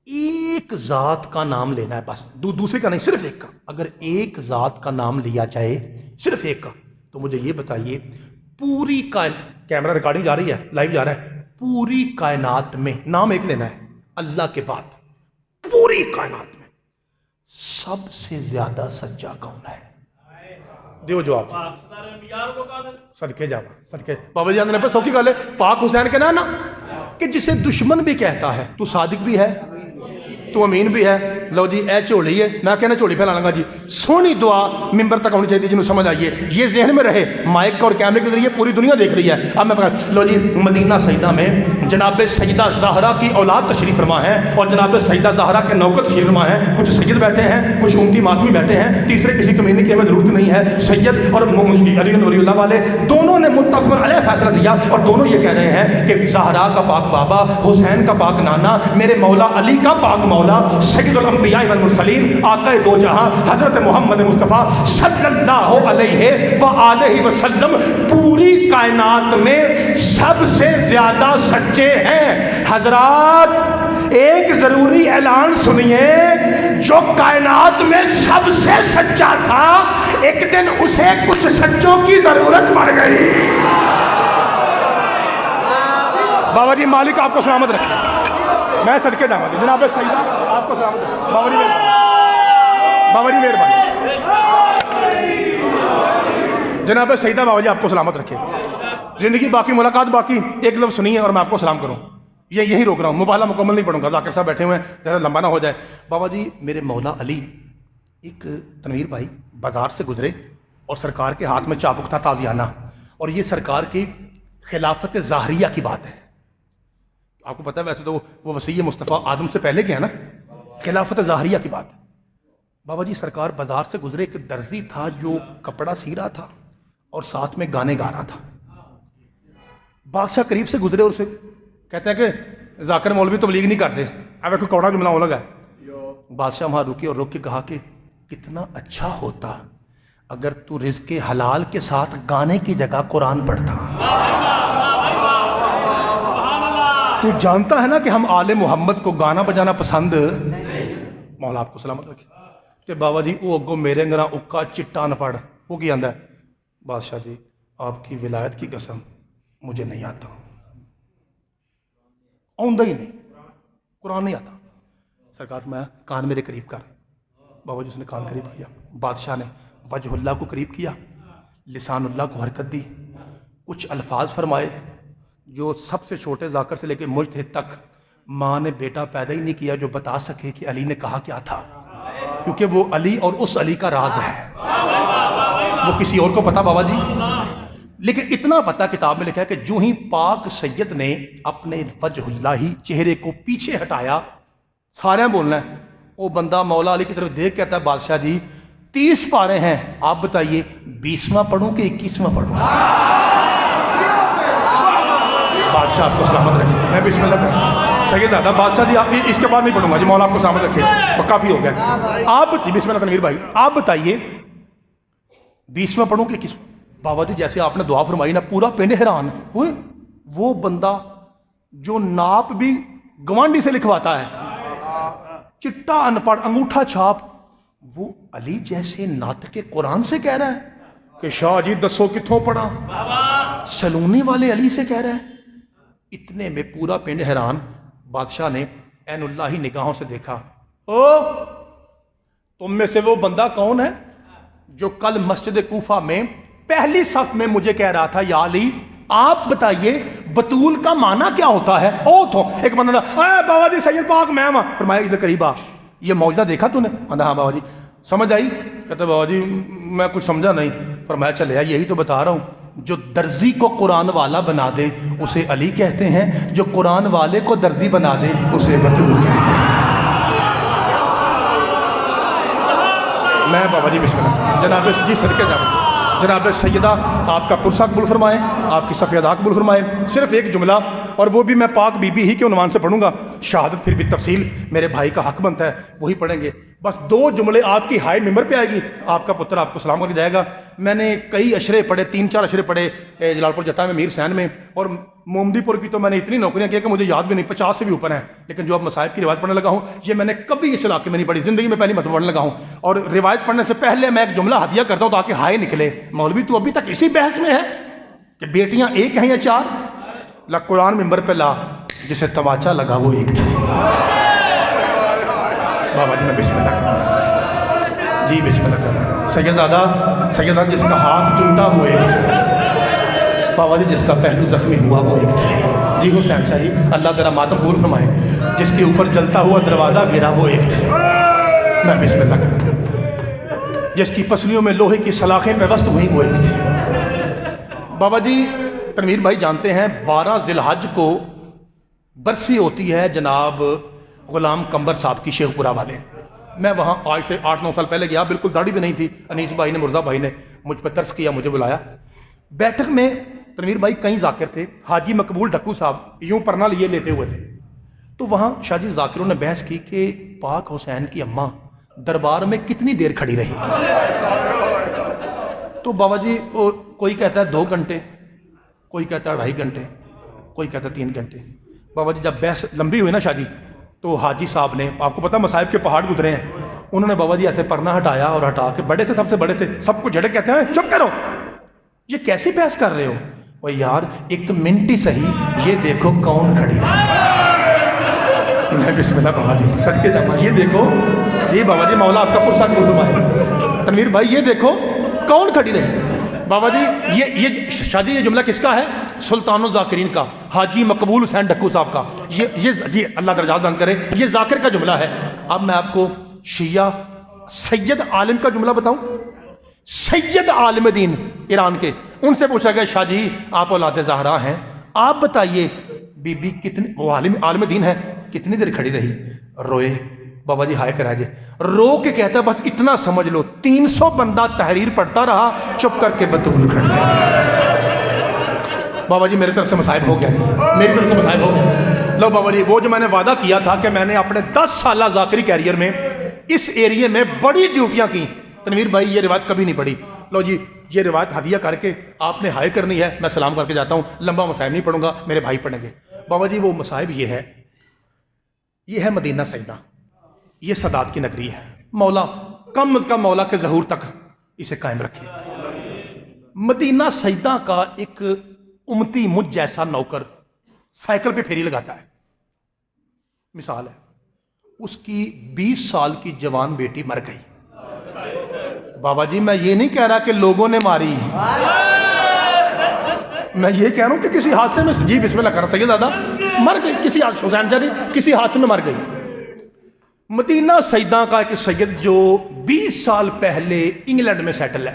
ایک ذات کا نام لینا ہے بس دوسرے کا نہیں صرف ایک کا. اگر ایک ذات کا نام لیا جائے صرف ایک کا تو مجھے یہ بتائیے پوری کیمرہ ریکارڈنگ جا رہی ہے لائیو جا رہا ہے پوری کائنات میں نام ایک لینا ہے اللہ کے بعد پوری کائنات میں سب سے زیادہ سچا کون ہے؟ دیو جواب. صدقے جاواں صدقے بابا جی آندے نے سوکھی گل ہے پاک حسین کے نا کہ جسے دشمن بھی کہتا ہے تو صادق بھی ہے تو امین بھی ہے لو جی اے جھولی ہے، میں کہنا جھولی پھیلا گا جی، سونی دعا ممبر تک ہونی چاہیے جنہوں سمجھ آئیے، یہ ذہن میں رہے، مائک اور کیمرے کے ذریعے پوری دنیا دیکھ رہی ہے۔ اب میں لو جی مدینہ سیدہ میں جناب سیدہ زہرا کی اولاد تشریف فرما ہے اور جناب سیدہ زہرا کے نوکر تشریف فرما ہے، کچھ سید بیٹھے ہیں، کچھ امتی ماتمی بیٹھے ہیں، تیسرے کسی کمینے کی ہمیں ضرورت نہیں ہے۔ سید اور علی ولی اللہ والے دونوں نے متفق علیہ فیصلہ دیا اور دونوں یہ کہہ رہے ہیں کہ زہرا کا پاک بابا، حسین کا پاک نانا، میرے مولا علی کا پاک مولا، سید الانبیاء والمرسلین، آقا دو جہاں حضرت محمد مصطفیٰ صلی اللہ علیہ وآلہ وسلم پوری کائنات میں سب سے زیادہ سچے ہیں۔ حضرات ایک ضروری اعلان سنیے، جو کائنات میں سب سے سچا تھا ایک دن اسے کچھ سچوں کی ضرورت پڑ گئی۔ بابا جی مالک آپ کو سلامت رکھے، میں صدقے جاؤں گا جناب سیدہ آپ کو سلامت رکھے۔ بابا جی مہربانی، جناب سیدہ بابا جی آپ کو سلامت رکھے، زندگی باقی ملاقات باقی، ایک لفظ سنیے اور میں آپ کو سلام کروں، یہ یہی روک رہا ہوں، مباحلہ مکمل نہیں پڑھوں گا، ذاکر صاحب بیٹھے ہوئے ہیں ذرا لمبا نہ ہو جائے۔ بابا جی میرے مولا علی، ایک تنویر بھائی بازار سے گزرے اور سرکار کے ہاتھ میں چابک تھا تازیانہ، اور یہ سرکار کی خلافت ظاہریہ کی بات ہے۔ آپ کو پتہ ہے ویسے تو وہ وسیع مصطفیٰ آدم سے پہلے کے ہیں نا، خلافت ظاہریہ کی بات ہے۔ بابا جی سرکار بازار سے گزرے، ایک درزی تھا جو کپڑا سی رہا تھا اور ساتھ میں گانے گا رہا تھا۔ بادشاہ قریب سے گزرے اور اسے کہتے ہیں کہ ذاکر مولوی تبلیغ نہیں کرتے، اب کوئی کوڑا جملہ ہونے لگا ہے۔ بادشاہ وہاں رکے اور رک کے کہا کہ کتنا اچھا ہوتا اگر تو رزق حلال کے ساتھ گانے کی جگہ قرآن پڑھتا۔ تو جانتا ہے نا کہ ہم آل محمد کو گانا بجانا پسند، مولا آپ کو سلامت رکھے۔ کہ بابا جی وہ اگو میرے انگرہ اکا چٹا نہ پڑھ، وہ کی آندہ ہے بادشاہ جی آپ کی ولایت کی قسم مجھے نہیں آتا، آندہ ہی نہیں، قرآن نہیں آتا۔ سرکار میں کان میرے قریب کر، بابا جی اس نے کان قریب کیا، بادشاہ نے وجہ اللہ کو قریب کیا، لسان اللہ کو حرکت دی، کچھ الفاظ فرمائے جو سب سے چھوٹے ذاکر سے لے کے مجتہد تک ماں نے بیٹا پیدا ہی نہیں کیا جو بتا سکے کہ علی نے کہا کیا تھا، کیونکہ وہ علی اور اس علی کا راز ہے، وہ کسی اور کو پتا بابا جی۔ لیکن اتنا پتا کتاب میں لکھا ہے کہ جو ہی پاک سید نے اپنے وجہ اللہ چہرے کو پیچھے ہٹایا، سارے بولنا ہے، وہ بندہ مولا علی کی طرف دیکھ کہتا ہے بادشاہ جی 30 پارے ہیں، آپ بتائیے 20واں پڑھوں کہ 21واں پڑھوں؟ بادشاہ آپ کو سلامت رکھے، میں بسم اللہ کروں سید زیادہ بادشاہ جی آپ اس کے بعد نہیں پڑھوں گا جی، مولا آپ کو سلامت رکھے، وہ کافی ہو گیا۔ آپ بسم اللہ تنویر بھائی آپ بتائیے 20واں پڑھوں کہ 21واں؟ بابا جی جیسے آپ نے دعا فرمائی نا پورا پنڈ حیران ہوئے، وہ بندہ جو ناپ بھی گوانڈی سے لکھواتا ہے، چٹا ان پڑھ انگوٹھا چھاپ، وہ علی جیسے ناطق قرآن سے کہہ رہا ہے کہ شاہ جی دسو کتھوں پڑھا، سلونے والے علی سے کہہ رہا ہے۔ اتنے میں پورا پنڈ حیران، بادشاہ نے عین اللہ ہی نگاہوں سے دیکھا، او تم میں سے وہ بندہ کون ہے جو کل مسجد کوفہ میں پہلی صف میں مجھے کہہ رہا تھا یا علی آپ بتائیے بطول کا معنی کیا ہوتا ہے؟ او تو ایک بندہ تھا، اے بابا جی سید پاک میں ہاں، فرمایا ادھر قریب آ، یہ معجزہ دیکھا تو نے؟ ہاں بابا جی سمجھ آئی؟ کہتا بابا جی میں کچھ سمجھا نہیں۔ فرمایا چلے یہی تو بتا رہا ہوں، جو درزی کو قرآن والا بنا دے اسے علی کہتے ہیں، جو قرآن والے کو درزی بنا دے اسے بطول کہتے ہیں۔ میں بابا جی بسم اللہ جناب جی صدقے جاؤں، جناب سیدہ آپ کا پرسہ قبول فرمائیں، آپ کی صف ادا قبول فرمائیں۔ صرف ایک جملہ اور وہ بھی میں پاک بی بی ہی کے عنوان سے پڑھوں گا، شہادت پھر بھی تفصیل میرے بھائی کا حق بنتا ہے وہی پڑھیں گے، بس 2 جملے آپ کی ہائی ممبر پہ آئے گی، آپ کا پتر آپ کو سلام کر کے جائے گا۔ میں نے کئی اشرے پڑھے، 3-4 اشرے پڑھے جلال پور جٹا میں میر حسین میں، اور مومدی پور کی تو میں نے اتنی نوکریاں کی کہ مجھے یاد بھی نہیں، 50 سے بھی اوپر ہیں، لیکن جو اب مصائب کی روایت پڑھنے لگا ہوں یہ میں نے کبھی اس علاقے میں نہیں پڑھی، زندگی میں پہلی مرتبہ پڑھنے لگا ہوں، اور روایت پڑھنے سے پہلے میں ایک جملہ ہدیہ کرتا ہوں تاکہ ہائے نکلے، مولوی تو ابھی تک اسی بحث میں ہے کہ بیٹیاں ایک ہیں یا 4؟ لا قرآن ممبر پہ لا، جسے تماچا لگا وہ ایک تھی۔ بابا جی میں بسم اللہ کر رہا ہوں جی، بسم اللہ کر رہا ہوں۔ سیدہ جس کا ہاتھ ٹوٹا وہ ایک تھی، بابا جی جس کا پہلو زخمی ہوا وہ ایک تھی، جی حسین شاہ جی اللہ تیرا ماتم قبول فرمائے، جس کے اوپر جلتا ہوا دروازہ گرا وہ ایک تھی۔ میں بسم اللہ کروں. جس کی پسلیوں میں لوہے کی سلاخیں پیوست ہوئیں وہ ایک تھی. بابا جی تنویر بھائی جانتے ہیں 12 ذی الحج کو برسی ہوتی ہے جناب غلام قمبر صاحب کی شیخ پورہ والے. میں وہاں آج سے 8-9 سال پہلے گیا, بالکل داڑھی بھی نہیں تھی. انیس بھائی نے, مرزا بھائی نے مجھ پہ ترس کیا, مجھے بلایا. بیٹھک میں تنویر بھائی کئی ذاکر تھے. حاجی مقبول ڈھکو صاحب یوں پرنا لیے لیٹے ہوئے تھے. تو وہاں شاہ جی ذاکروں نے بحث کی کہ پاک حسین کی اماں دربار میں کتنی دیر کھڑی رہی. تو بابا جی کوئی کہتا ہے 2 گھنٹے, کوئی کہتا ہے 2.5 گھنٹے, کوئی کہتا ہے 3 گھنٹے. بابا جی جب بحث لمبی ہوئی نا شاہ جی, تو حاجی صاحب نے, آپ کو پتہ مصائب کے پہاڑ گزرے ہیں, انہوں نے بابا جی ایسے پرنا ہٹایا اور ہٹا کے, بڑے سے سب سے بڑے تھے, سب کو جھڑک کہتے ہیں چپ کرو, یہ کیسی بحث کر رہے ہو. وہ یار 1 منٹ ہی صحیح, یہ دیکھو کون کھڑی ہے. میں بسم اللہ بابا جی صدقے جاؤں, یہ دیکھو جی بابا جی مولا آپ کا پرساد فرمائے. تنویر بھائی یہ دیکھو کون کھڑی رہی. بابا جی یہ شاہ جی یہ جملہ کس کا ہے؟ سلطان الذاکرین کا, حاجی مقبول حسین ڈھکو صاحب کا. یہ جی اللہ درجات بند کرے, یہ ذاکر کا جملہ ہے. اب میں آپ کو شیعہ سید عالم کا جملہ بتاؤں. سید عالم دین ایران کے, ان سے پوچھا گیا شاہ جی آپ اولاد زہرا ہیں, آپ بتائیے بی بی کتنی, وہ عالم دین ہے, کتنی دیر کھڑی رہی؟ روئے. بابا جی ہائے کرا جے, رو کے کہتا ہے بس اتنا سمجھ لو 300 بندہ تحریر پڑھتا رہا, چپ کر کے بطول کھڑی. بابا جی میری طرف سے مصائب ہو گیا جی, میری طرف سے مصائب ہو گیا. لو بابا جی وہ جو میں نے وعدہ کیا تھا کہ میں نے اپنے 10 سالہ ذاکری کیریئر میں اس ایریے میں بڑی ڈیوٹیاں کی. تنویر بھائی یہ روایت کبھی نہیں پڑھی. لو جی یہ روایت ہدیہ کر کے آپ نے ہائے کرنی ہے, میں سلام کر کے جاتا ہوں, لمبا مصائب نہیں پڑھوں گا, میرے بھائی پڑھیں گے. بابا جی وہ مصائب یہ ہے مدینہ سیدہ, یہ سادات کی نگری ہے. مولا کم از کم مولا کے ظہور تک اسے قائم رکھے. مدینہ سیدہ کا ایک امتی مجھ جیسا نوکر سائیکل پہ پھیری لگاتا ہے. مثال ہے, اس کی 20 سال کی جوان بیٹی مر گئی. بابا جی میں یہ نہیں کہہ رہا کہ لوگوں نے ماری, میں یہ کہہ رہا ہوں کہ کسی حادثے میں, جی بسم اللہ کرنا, سید دادا مر گئی کسی حادثے, حسین جانی کسی حادثے میں مر گئی. مدینہ سیدہ کا ایک سید جو 20 سال پہلے انگلینڈ میں سیٹل ہے,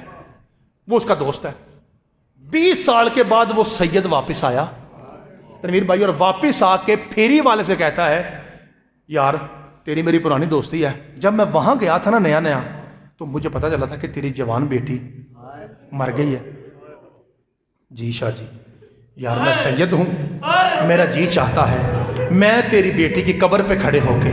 وہ اس کا دوست ہے. 20 سال کے بعد وہ سید واپس آیا تنویر بھائی, اور واپس آ کے پھیری والے سے کہتا ہے یار تیری میری پرانی دوستی ہے, جب میں وہاں گیا تھا نا نیا تو مجھے پتا چلا تھا کہ تیری جوان بیٹی مر گئی ہے. جی شاہ جی یار میں سید ہوں, میرا جی چاہتا ہے میں تیری بیٹی کی قبر پہ کھڑے ہو کے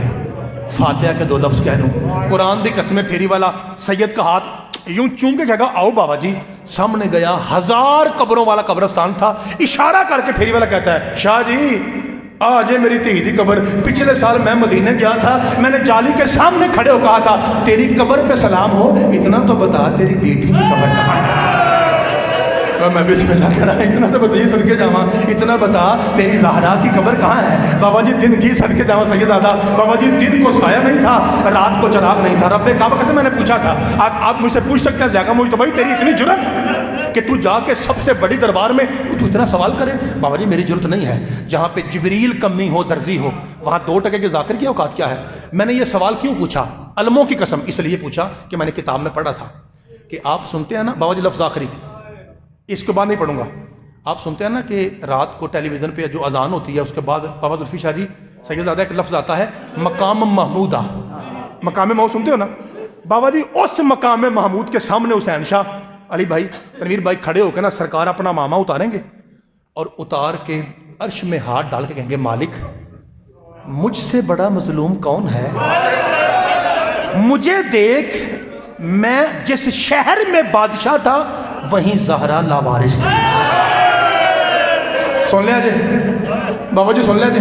فاتحہ کے 2 لفظ کہہ لوں. قرآن دی قسمیں پھیری والا سید کا ہاتھ یوں چون کے کہے گا آؤ بابا جی. سامنے گیا, 1000 قبروں والا قبرستان تھا, اشارہ کر کے پھیری والا کہتا ہے شاہ جی آج میری دھی دی قبر, پچھلے سال میں مدینے گیا تھا, میں نے جالی کے سامنے کھڑے ہو کہا تھا تیری قبر پہ سلام ہو, اتنا تو بتا تیری بیٹی کی قبر کہاں ہے. میں بسم اللہ کر رہا, اتنا تو بتائیے صدقے جاواں, اتنا بتا تیری زہرا کی قبر کہاں ہے. بابا جی دن, جی صدقے جاواں سید دادا, بابا جی دن کو سایہ نہیں تھا, رات کو چراغ نہیں تھا. رب کعبہ سے میں نے پوچھا تھا, آپ مجھ سے پوچھ سکتے ہیں زیادہ مجھ تو بھائی تیری اتنی جرت کہ تو جا کے سب سے بڑی دربار میں تو اتنا سوال کرے. بابا جی میری جرت نہیں ہے, جہاں پہ جبریل کمی ہو درزی ہو وہاں 2% کے ذاکر کی اوقات کیا ہے. میں نے یہ سوال کیوں پوچھا, علموں کی قسم اس لیے پوچھا کہ میں نے کتاب میں پڑھا تھا کہ آپ سنتے ہیں نا بابا جی لفظ آخری, اس کے بعد نہیں پڑھوں گا, آپ سنتے ہیں نا کہ رات کو ٹیلی ویژن پہ جو اذان ہوتی ہے اس کے بعد بابا زلفی شاہ جی سید زادہ ایک لفظ آتا ہے مقام محمودہ. مقام محمود سنتے ہو نا بابا جی, اس مقام محمود کے سامنے حسین شاہ علی بھائی تنویر بھائی کھڑے ہو کے نا سرکار اپنا ماما اتاریں گے اور اتار کے عرش میں ہاتھ ڈال کے کہیں گے مالک مجھ سے بڑا مظلوم کون ہے, مجھے دیکھ میں جس شہر میں بادشاہ تھا وہیں زہرا لاوارث تھی. سن لیا جی بابا جی, سن لیا جی,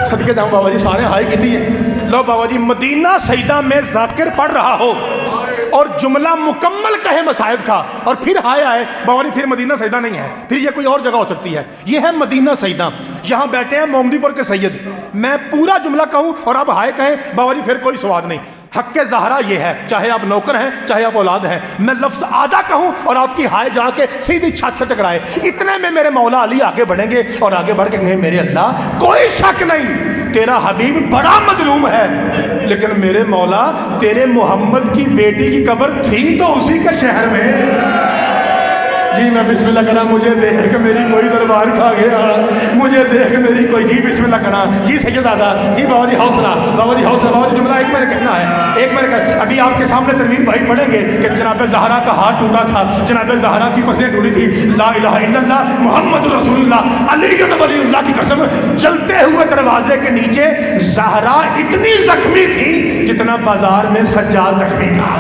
صدقے جاؤں بابا جی سارے ہائے کی تھی. لو بابا جی مدینہ سیدہ میں ذاکر پڑھ رہا ہو اور جملہ مکمل کہے مصائب کا اور پھر ہائے آئے, بابا جی پھر مدینہ سیدہ نہیں ہے, پھر یہ کوئی اور جگہ ہو سکتی ہے. یہ ہے مدینہ سیدہ, یہاں بیٹھے ہیں محمدی پور کے سید. میں پورا جملہ کہوں اور آپ ہائے کہیں بابا جی پھر کوئی سواد نہیں. حق زہرا یہ ہے، چاہے آپ نوکر ہیں چاہے آپ اولاد ہیں، میں لفظ آدھا کہوں اور آپ کی ہائے جا کے سیدھی چھت سے ٹکرائے، اتنے میں میرے مولا علی آگے بڑھیں گے اور آگے بڑھ کے کہیں میرے اللہ کوئی شک نہیں تیرا حبیب بڑا مظلوم ہے، لیکن میرے مولا تیرے محمد کی بیٹی کی قبر تھی تو اسی کے شہر میں۔ جی میں بسم اللہ کرا، مجھے دیکھ میری کوئی دربار کھا گیا، مجھے دیکھ میری کوئی، جی بسم اللہ کرا، جی سید آدھا، جی بابا جی حوصلہ، بابا جی حوصلہ، بابا جی جملہ ایک میں نے کہنا ہے، ایک میں نے کہنا، ابھی آپ کے سامنے تنویر بھائی پڑھیں گے کہ جناب زہرا کا ہاتھ ٹوٹا تھا، جناب زہرا کی پسیں ٹوٹی تھی، لا الہ الا اللہ محمد رسول اللہ علی ولی اللہ کی قسم، جلتے ہوئے دروازے کے نیچے زہرا اتنی زخمی تھی جتنا بازار میں سجاد زخمی تھا۔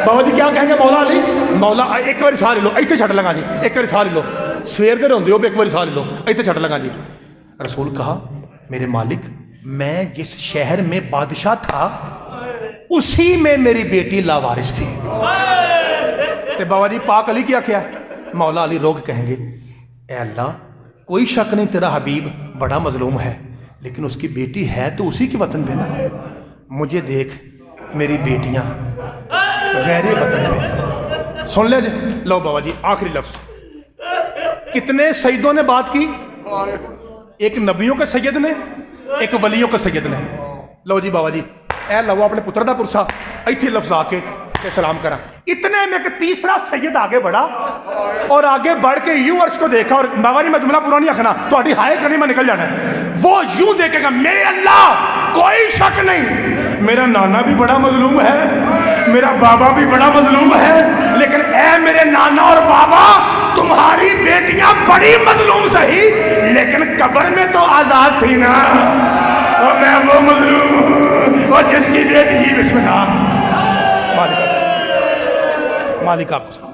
بابا جی کیا کہیں گے مولا علی؟ مولا ایک بار سارے لو ایتھے چھٹ لگا جی، ایک بار سارے لو سویر دے روندے ہو ایک بار سارے لو ایتھے چھٹ لگا جی۔ رسول کہا میرے مالک میں جس شہر میں بادشاہ تھا اسی میں میری بیٹی لاوارث تھی۔ تے بابا جی پاک علی کیا کیا؟ مولا علی روگ کہیں گے اے اللہ کوئی شک نہیں تیرا حبیب بڑا مظلوم ہے، لیکن اس کی بیٹی ہے تو اسی کے وطن پہ نا، مجھے دیکھ میری بیٹیاں غیر وطن پہ۔ سن لے جی، لو بابا جی آخری لفظ، کتنے سیدوں نے بات کی؟ ایک نبیوں کے سید نے، ایک ولیوں کے سید نے۔ لو جی بابا جی اے لو اپنے پتر دا پرسا ایتھے لفظ آ کے سلام کرا، اتنے میں ایک تیسرا سید آگے بڑھا اور آگے بڑھ کے یوں عرش کو دیکھا، اور بابا جی میں جملہ پورا نہیں آکھنا تہاڈی ہائے کرنی میں نکل جانا ہے، وہ یوں دیکھے گا میرے اللہ کوئی شک نہیں میرا نانا بھی بڑا مظلوم ہے، میرا بابا بھی بڑا مظلوم ہے، لیکن اے میرے نانا اور بابا تمہاری بیٹیاں بڑی مظلوم صحیح لیکن قبر میں تو آزاد تھی نا، اور میں وہ مظلوم ہوں اور جس کی بیٹی ہی بسم اللہ مالک آپ کو سلام۔